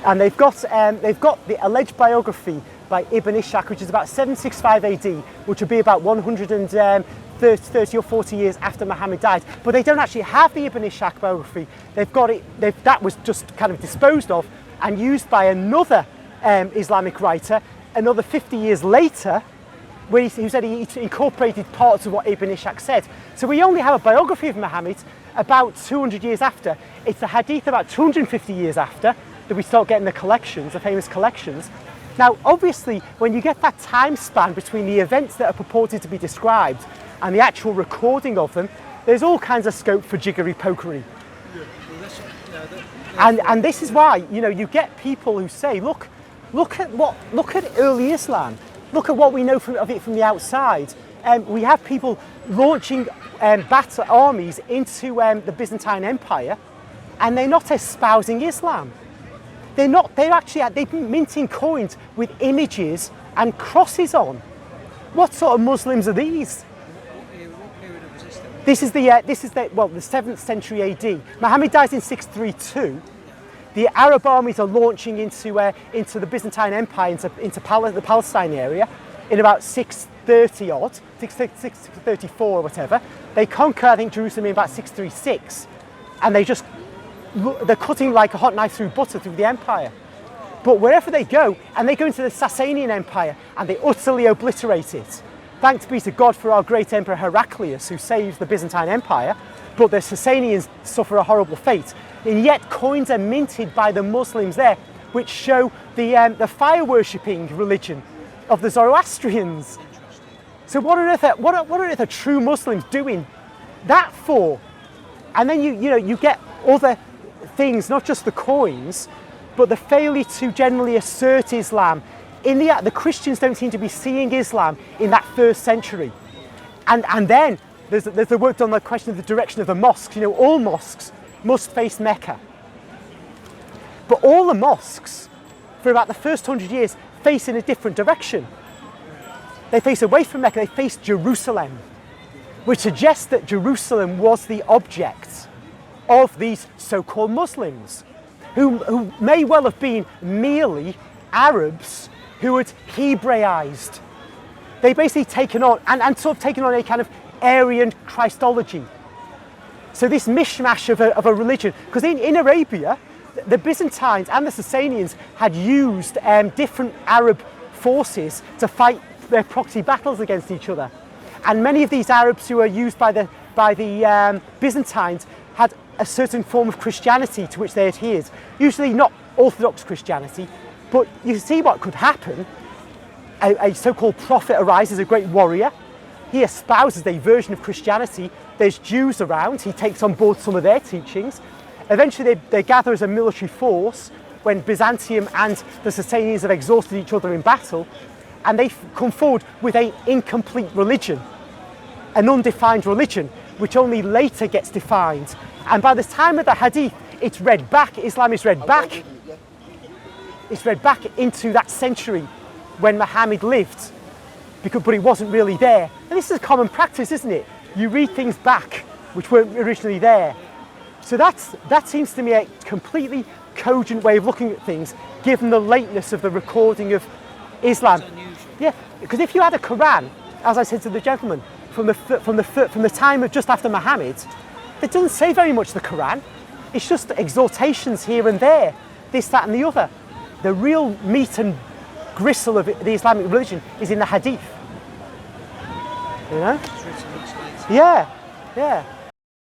And they've got the alleged biography by Ibn Ishaq, which is about 765 AD, which would be about 130 or 40 years after Muhammad died. But they don't actually have the Ibn Ishaq biography. They've got it. That was just kind of disposed of and used by another Islamic writer another 50 years later, where he said he incorporated parts of what Ibn Ishaq said. So we only have a biography of Muhammad about 200 years after. It's the hadith about 250 years after that we start getting the collections, the famous collections. Now, obviously, when you get that time span between the events that are purported to be described and the actual recording of them, there's all kinds of scope for jiggery-pokery. And this is why, you know, you get people who say, look at early Islam. Look at what we know of it from the outside. We have people launching battle armies into the Byzantine Empire, and they're not espousing Islam. They've been minting coins with images and crosses on. What sort of Muslims are these? What period of resistance? This is the 7th century AD. Muhammad dies in 632. The Arab armies are launching into the Byzantine Empire, into the Palestine area, in about 630 odd, 634 or whatever. They conquer, I think, Jerusalem in about 636, and they're cutting like a hot knife through butter through the empire. But wherever they go, and they go into the Sasanian Empire, and they utterly obliterate it. Thanks be to God for our great Emperor Heraclius, who saves the Byzantine Empire, but the Sasanians suffer a horrible fate. And yet coins are minted by the Muslims there, which show the fire-worshipping religion of the Zoroastrians. So what on earth are true Muslims doing that for? And then you get other things, not just the coins, but the failure to generally assert Islam. The Christians don't seem to be seeing Islam in that first century. And then there's the work done on the question of the direction of the mosques. You know, all mosques must face Mecca. But all the mosques, for about the first 100 years, face in a different direction. They face away from Mecca, they face Jerusalem, which suggests that Jerusalem was the object of these so-called Muslims, who may well have been merely Arabs who had Hebraized. They basically taken on, and sort of taken on a kind of Aryan Christology. So this mishmash of a religion, because in Arabia, the Byzantines and the Sasanians had used different Arab forces to fight their proxy battles against each other. And many of these Arabs who were used by the Byzantines had a certain form of Christianity to which they adhered. Usually not Orthodox Christianity, but you see what could happen. A so-called prophet arises, a great warrior. He espouses a version of Christianity. There's Jews around. He takes on board some of their teachings. Eventually they gather as a military force when Byzantium and the Sasanians have exhausted each other in battle, and they come forward with an incomplete religion, an undefined religion, which only later gets defined. And by the time of the Hadith, it's read back, Islam is read back. It's read back into that century when Muhammad lived, but it wasn't really there. And this is a common practice, isn't it? You read things back which weren't originally there. So that seems to me a completely cogent way of looking at things, given the lateness of the recording of Islam. Yeah, because if you had a Qur'an, as I said to the gentleman, from the time of just after Muhammad, it doesn't say very much, the Qur'an. It's just exhortations here and there, this, that and the other. The real meat and gristle of the Islamic religion is in the Hadith. You know? It's written much later. Yeah, yeah.